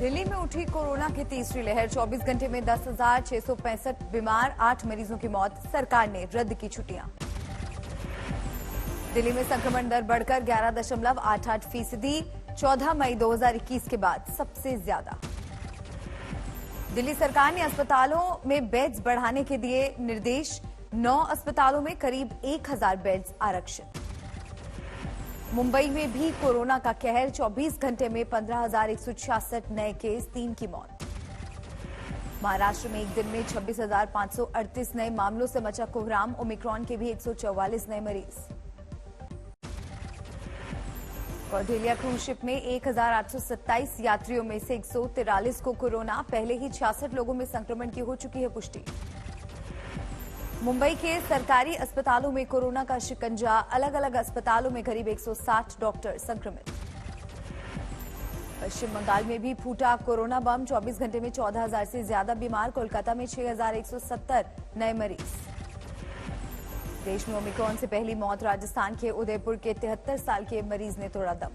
दिल्ली में उठी कोरोना की तीसरी लहर। 24 घंटे में 10,665 बीमार, 8 मरीजों की मौत। सरकार ने रद्द की छुट्टियां। दिल्ली में संक्रमण दर बढ़कर 11.88%, 14 मई 2021 के बाद सबसे ज्यादा। दिल्ली सरकार ने अस्पतालों में बेड्स बढ़ाने के दिए निर्देश। 9 अस्पतालों में करीब 1,000 बेड्स आरक्षित। मुंबई में भी कोरोना का कहर। 24 घंटे में 15,166 नए केस, 3 की मौत। महाराष्ट्र में एक दिन में 26,538 नए मामलों से मचा कोहराम। ओमिक्रॉन के भी 144 नए मरीज। कौडेलिया क्रूज शिप में 1,827 यात्रियों में से 143 को कोरोना। पहले ही 66 लोगों में संक्रमण की हो चुकी है पुष्टि। मुंबई के सरकारी अस्पतालों में कोरोना का शिकंजा। अलग अलग अस्पतालों में करीब 160 डॉक्टर संक्रमित। पश्चिम बंगाल में भी फूटा कोरोना बम। 24 घंटे में 14,000 से ज्यादा बीमार। कोलकाता में 6,170 नए मरीज। देश में ओमिक्रॉन से पहली मौत। राजस्थान के उदयपुर के 73 साल के मरीज ने तोड़ा दम।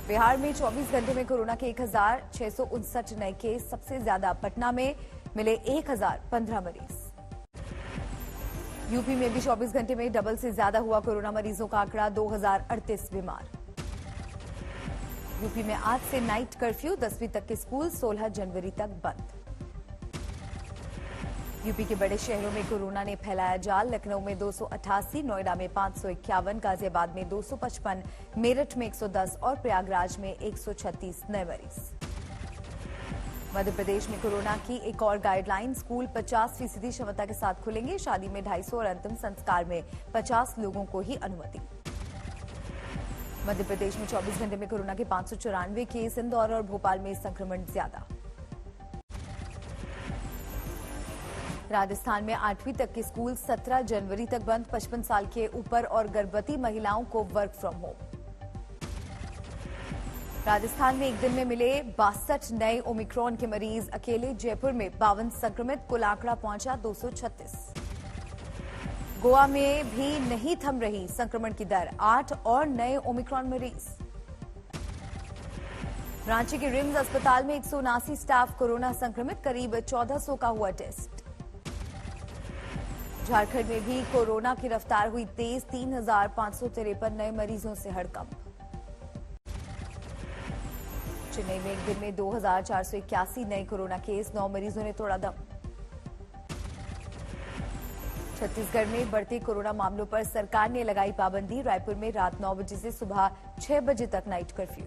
बिहार में 24 घंटे में कोरोना के 1,659 नए केस। सबसे ज्यादा पटना में मिले 1,015 मरीज। यूपी में भी 24 घंटे में डबल से ज्यादा हुआ कोरोना मरीजों का आंकड़ा। 2,038 बीमार। यूपी में आज से नाइट कर्फ्यू। 10वीं तक के स्कूल 16 जनवरी तक बंद। यूपी के बड़े शहरों में कोरोना ने फैलाया जाल। लखनऊ में 288, नोएडा में 551, गाजियाबाद में 255, मेरठ में 110 और प्रयागराज में 136 नए मरीज। मध्य प्रदेश में कोरोना की एक और गाइडलाइन। स्कूल 50% क्षमता के साथ खुलेंगे। शादी में 250 और अंतिम संस्कार में 50 लोगों को ही अनुमति। मध्य प्रदेश में 24 घंटे में कोरोना के 594 केस। इंदौर और भोपाल में संक्रमण ज्यादा। राजस्थान में 8वीं तक के स्कूल 17 जनवरी तक बंद। 55 साल के ऊपर और गर्भवती महिलाओं को वर्क फ्रॉम होम। राजस्थान में एक दिन में मिले 62 नए ओमिक्रॉन के मरीज। अकेले जयपुर में 52 संक्रमित। कुल आंकड़ा पहुंचा 236। गोवा में भी नहीं थम रही संक्रमण की दर। 8 और नए ओमिक्रॉन मरीज। रांची के रिम्स अस्पताल में 179 स्टाफ कोरोना संक्रमित। करीब 1400 का हुआ टेस्ट। झारखंड में भी कोरोना की रफ्तार हुई तेज। 3,553 नए मरीजों से हड़कंप। चेन्नई में एक दिन में 2,481 नए कोरोना केस। 9 मरीजों ने तोड़ा दम। छत्तीसगढ़ में बढ़ते कोरोना मामलों पर सरकार ने लगाई पाबंदी। रायपुर में रात 9 बजे से सुबह 6 बजे तक नाइट कर्फ्यू।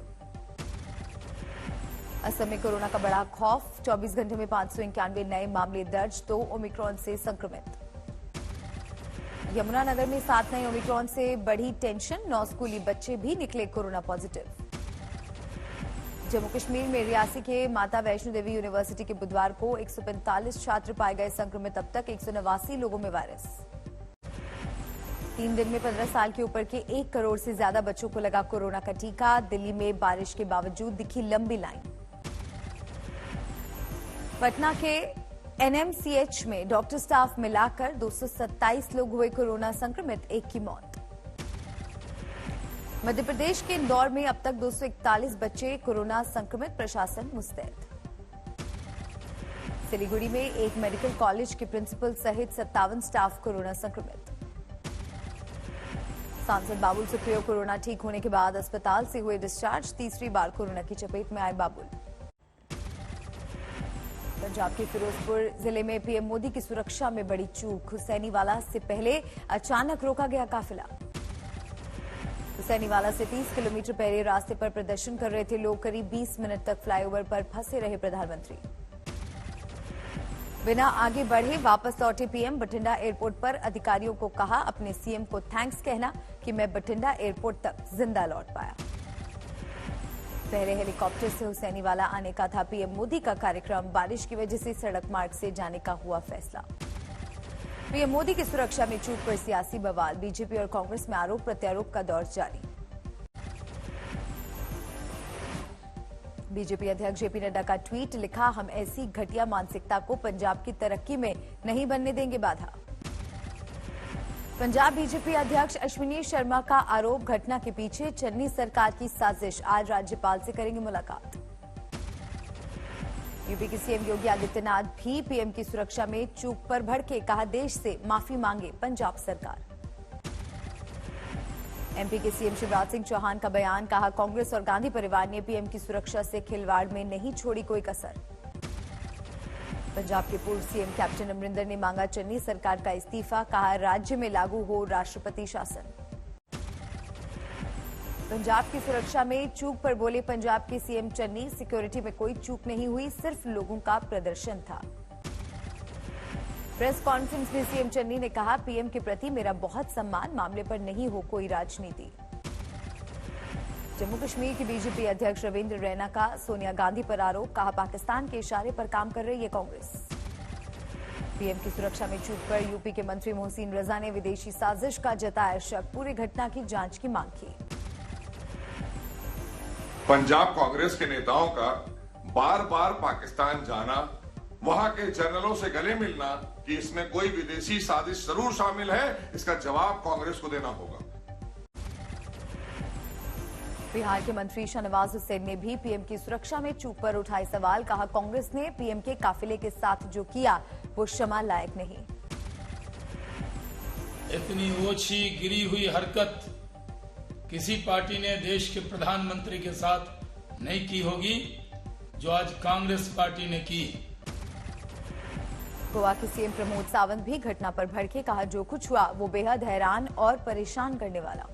असम में कोरोना का बड़ा खौफ। 24 घंटे में 591 नए मामले दर्ज। 2 ओमिक्रॉन से संक्रमित। यमुनानगर में 7 नए ओमिक्रॉन से बढ़ी टेंशन। 9 स्कूली बच्चे भी निकले कोरोना पॉजिटिव। जम्मू कश्मीर में रियासी के माता वैष्णो देवी यूनिवर्सिटी के बुधवार को 145 छात्र पाए गए संक्रमित। अब तक 189 लोगों में वायरस। 3 दिन में 15 साल के ऊपर के 1 करोड़ से ज्यादा बच्चों को लगा कोरोना का टीका। दिल्ली में बारिश के बावजूद दिखी लंबी लाइन। पटना के एनएमसीएच में डॉक्टर स्टाफ मिलाकर 227 लोग हुए कोरोना संक्रमित। 1 की मौत। मध्य प्रदेश के इंदौर में अब तक 241 बच्चे कोरोना संक्रमित। प्रशासन मुस्तैद। सिलीगुड़ी में एक मेडिकल कॉलेज के प्रिंसिपल सहित 57 स्टाफ कोरोना संक्रमित। सांसद बाबुल सुप्रियो कोरोना ठीक होने के बाद अस्पताल से हुए डिस्चार्ज। तीसरी बार कोरोना की चपेट में आए बाबुल। पंजाब के फिरोजपुर जिले में पीएम मोदी की सुरक्षा में बड़ी चूक। हुसैनीवाला से पहले अचानक रोका गया काफिला। हुसैनीवाला से 30 किलोमीटर पहले रास्ते पर प्रदर्शन कर रहे थे लोग। करीब 20 मिनट तक फ्लाईओवर पर फंसे रहे प्रधानमंत्री। बिना आगे बढ़े वापस लौटे पीएम। बठिंडा एयरपोर्ट पर अधिकारियों को कहा अपने सीएम को थैंक्स कहना कि मैं बठिंडा एयरपोर्ट तक जिंदा लौट पाया। पहले हेलीकॉप्टर से हुसैनीवाला आने का था पीएम मोदी का कार्यक्रम। बारिश की वजह से सड़क मार्ग से जाने का हुआ फैसला। पीएम मोदी की सुरक्षा में चूक पर सियासी बवाल। बीजेपी और कांग्रेस में आरोप प्रत्यारोप का दौर जारी। बीजेपी अध्यक्ष जेपी नड्डा का ट्वीट। लिखा, हम ऐसी घटिया मानसिकता को पंजाब की तरक्की में नहीं बनने देंगे बाधा। पंजाब बीजेपी अध्यक्ष अश्विनी शर्मा का आरोप, घटना के पीछे चन्नी सरकार की साजिश। आज राज्यपाल से करेंगे मुलाकात। यूपी के सीएम योगी आदित्यनाथ भी पीएम की सुरक्षा में चूक पर भड़के, कहा देश से माफी मांगे पंजाब सरकार। एमपी के सीएम शिवराज सिंह चौहान का बयान, कहा कांग्रेस और गांधी परिवार ने पीएम की सुरक्षा से खिलवाड़ में नहीं छोड़ी कोई कसर। पंजाब के पूर्व सीएम कैप्टन अमरिंदर ने मांगा चन्नी सरकार का इस्तीफा, कहा राज्य में लागू हो राष्ट्रपति शासन। पंजाब की सुरक्षा में चूक पर बोले पंजाब के सीएम चन्नी, सिक्योरिटी में कोई चूक नहीं हुई, सिर्फ लोगों का प्रदर्शन था। प्रेस कॉन्फ्रेंस में सीएम चन्नी ने कहा पीएम के प्रति मेरा बहुत सम्मान, मामले पर नहीं हो कोई राजनीति। जम्मू कश्मीर के बीजेपी अध्यक्ष रविंद्र रैना का सोनिया गांधी पर आरोप, कहा पाकिस्तान के इशारे पर काम कर रही है कांग्रेस। पीएम की सुरक्षा में चूक पर यूपी के मंत्री मोहसिन रजा ने विदेशी साजिश का जताया शक, पूरी घटना की जांच की मांग की। पंजाब कांग्रेस के नेताओं का बार बार पाकिस्तान जाना, वहां के जनरलों से गले मिलना कि इसमें कोई विदेशी साजिश जरूर शामिल है, इसका जवाब कांग्रेस को देना होगा। बिहार के मंत्री शाहनवाज हुसैन ने भी पीएम की सुरक्षा में चूक पर उठाए सवाल, कहा कांग्रेस ने पीएम के काफिले के साथ जो किया वो क्षमा लायक नहीं। इतनी ओछी गिरी हुई हरकत किसी पार्टी ने देश के प्रधानमंत्री के साथ नहीं की होगी जो आज कांग्रेस पार्टी ने की। गोवा के सीएम प्रमोद सावंत भी घटना पर भड़के, कहा जो कुछ हुआ वो बेहद हैरान और परेशान करने वाला।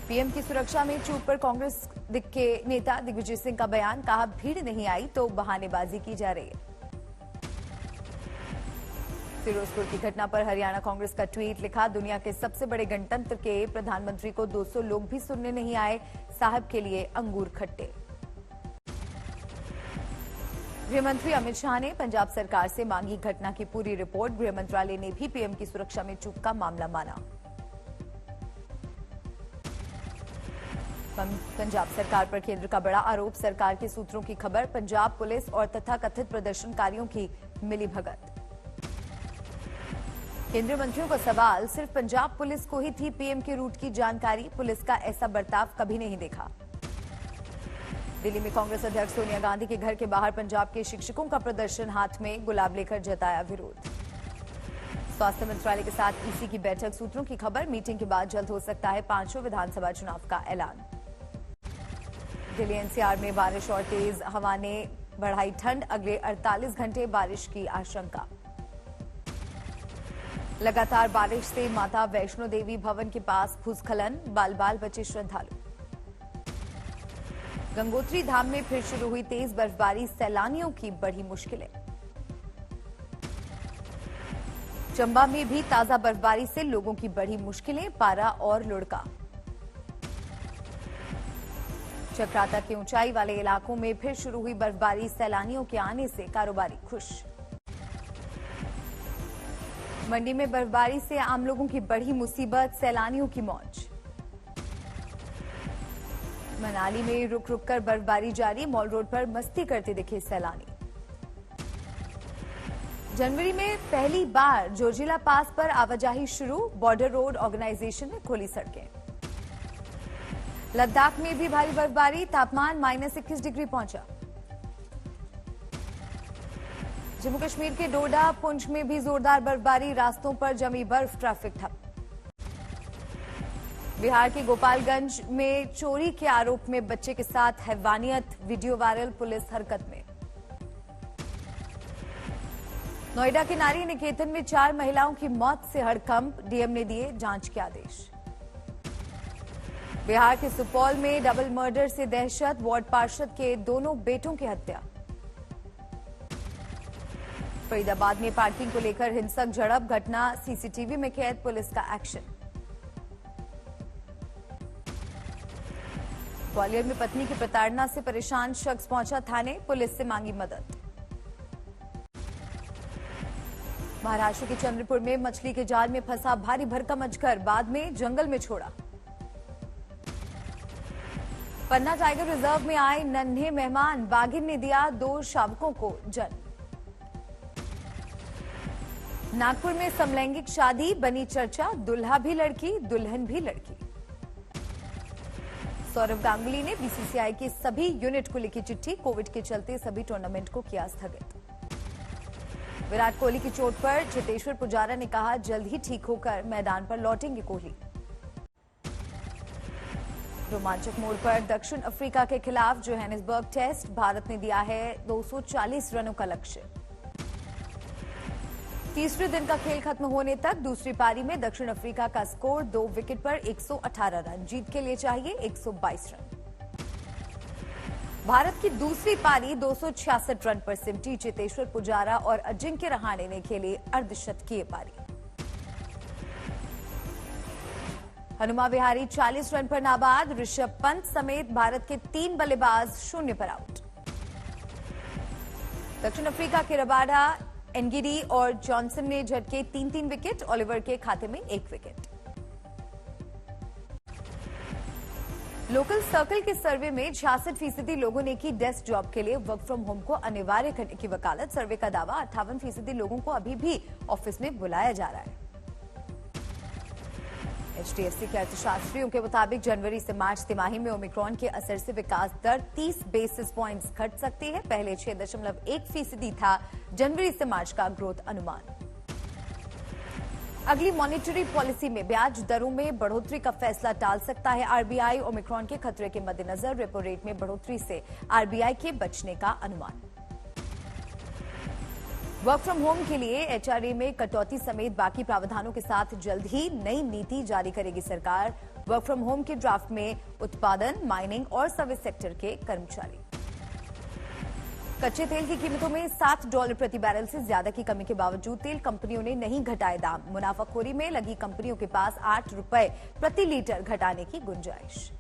पीएम की सुरक्षा में चूक पर कांग्रेस के नेता दिग्विजय सिंह का बयान, कहा भीड़ नहीं आई तो बहानेबाजी की जा रही है। फिरोजपुर की घटना पर हरियाणा कांग्रेस का ट्वीट, लिखा दुनिया के सबसे बड़े गणतंत्र के प्रधानमंत्री को 200 लोग भी सुनने नहीं आए, साहब के लिए अंगूर खट्टे। गृह मंत्री अमित शाह ने पंजाब सरकार से मांगी घटना की पूरी रिपोर्ट, गृह मंत्रालय ने भी पीएम की सुरक्षा में चूक का मामला माना। पंजाब सरकार पर केंद्र का बड़ा आरोप, सरकार के सूत्रों की खबर, पंजाब पुलिस और तथाकथित प्रदर्शनकारियों की मिलीभगत। केंद्रीय मंत्रियों का सवाल, सिर्फ पंजाब पुलिस को ही थी पीएम के रूट की जानकारी, पुलिस का ऐसा बर्ताव कभी नहीं देखा। दिल्ली में कांग्रेस अध्यक्ष सोनिया गांधी के घर के बाहर पंजाब के शिक्षकों का प्रदर्शन, हाथ में गुलाब लेकर जताया विरोध। स्वास्थ्य मंत्रालय के साथ ईसी की बैठक, सूत्रों की खबर, मीटिंग के बाद जल्द हो सकता है 5वां विधानसभा चुनाव का ऐलान। दिल्ली एनसीआर में बारिश और तेज हवा ने बढ़ाई ठंड, अगले 48 घंटे बारिश की आशंका। लगातार बारिश से माता वैष्णो देवी भवन के पास भूस्खलन, बाल बाल बचे श्रद्धालु। गंगोत्री धाम में फिर शुरू हुई तेज बर्फबारी, सैलानियों की बढ़ी मुश्किलें। चंबा में भी ताजा बर्फबारी से लोगों की बढ़ी मुश्किलें, पारा और लुढ़का। चक्राता के ऊंचाई वाले इलाकों में फिर शुरू हुई बर्फबारी, सैलानियों के आने से कारोबारी खुश। मंडी में बर्फबारी से आम लोगों की बढ़ी मुसीबत, सैलानियों की मौज। मनाली में रुक रुक कर बर्फबारी जारी, मॉल रोड पर मस्ती करते दिखे सैलानी। जनवरी में पहली बार जोजिला पास पर आवाजाही शुरू, बॉर्डर रोड ऑर्गेनाइजेशन ने खोली सड़कें। लद्दाख में भी भारी बर्फबारी, तापमान -21 डिग्री पहुंचा। जम्मू कश्मीर के डोडा, पुंछ में भी जोरदार बर्फबारी, रास्तों पर जमी बर्फ, ट्रैफिक ठप। बिहार के गोपालगंज में चोरी के आरोप में बच्चे के साथ हैवानियत, वीडियो वायरल, पुलिस हरकत में। नोएडा के नारी निकेतन में 4 महिलाओं की मौत से हड़कंप, डीएम ने दिए जांच के आदेश। बिहार के सुपौल में डबल मर्डर से दहशत, वार्ड पार्षद के दोनों बेटों की हत्या। फरीदाबाद में पार्किंग को लेकर हिंसक झड़प, घटना सीसीटीवी में कैद, पुलिस का एक्शन। ग्वालियर में पत्नी की प्रताड़ना से परेशान शख्स पहुंचा थाने, पुलिस से मांगी मदद। महाराष्ट्र के चंद्रपुर में मछली के जाल में फंसा भारी भरकम अजगर, बाद में जंगल में छोड़ा। पन्ना टाइगर रिजर्व में आए नन्हे मेहमान, बाघिन ने दिया 2 शावकों को जन्म। नागपुर में समलैंगिक शादी बनी चर्चा, दुल्हा भी लड़की, दुल्हन भी लड़की। सौरव गांगुली ने बीसीसीआई के सभी यूनिट को लिखी चिट्ठी, कोविड के चलते सभी टूर्नामेंट को किया स्थगित। विराट कोहली की चोट पर चेतेश्वर पुजारा ने कहा, जल्द ही ठीक होकर मैदान पर लौटेंगे कोहली। रोमांचक मोड़ पर दक्षिण अफ्रीका के खिलाफ जोहानिसबर्ग टेस्ट, भारत ने दिया है 240 रनों का लक्ष्य। तीसरे दिन का खेल खत्म होने तक दूसरी पारी में दक्षिण अफ्रीका का स्कोर 2 विकेट पर 118 रन, जीत के लिए चाहिए 122 रन। भारत की दूसरी पारी 266 रन पर सिमटी, चेतेश्वर पुजारा और अजिंक्य रहाणे ने खेली अर्धशतकीय पारी। हनुमा विहारी 40 रन पर नाबाद, ऋषभ पंत समेत भारत के 3 बल्लेबाज 0 पर आउट। दक्षिण अफ्रीका के रबाडा, एनगिडी और जॉनसन ने झटके 3-3 विकेट, ओलिवर के खाते में 1 विकेट। लोकल सर्कल के सर्वे में 66% लोगों ने की डेस्क जॉब के लिए वर्क फ्रॉम होम को अनिवार्य करने की वकालत। सर्वे का दावा 58% लोगों को अभी भी ऑफिस में बुलाया जा रहा है। एचडीएफसी के अर्थशास्त्रियों के मुताबिक जनवरी से मार्च तिमाही में ओमिक्रॉन के असर से विकास दर 30 बेसिस पॉइंट्स घट सकती है। पहले 6.1% था जनवरी से मार्च का ग्रोथ अनुमान। अगली मॉनेटरी पॉलिसी में ब्याज दरों में बढ़ोतरी का फैसला टाल सकता है आरबीआई। ओमिक्रॉन के खतरे के मद्देनजर रेपो रेट में बढ़ोतरी से आरबीआई के बचने का अनुमान। वर्क फ्रॉम होम के लिए एचआरए में कटौती समेत बाकी प्रावधानों के साथ जल्द ही नई नीति जारी करेगी सरकार। वर्क फ्रॉम होम के ड्राफ्ट में उत्पादन, माइनिंग और सर्विस सेक्टर के कर्मचारी। कच्चे तेल की कीमतों में $7 प्रति बैरल से ज्यादा की कमी के बावजूद तेल कंपनियों ने नहीं घटाए दाम। मुनाफाखोरी में लगी कंपनियों के पास ₹8 प्रति लीटर घटाने की गुंजाइश।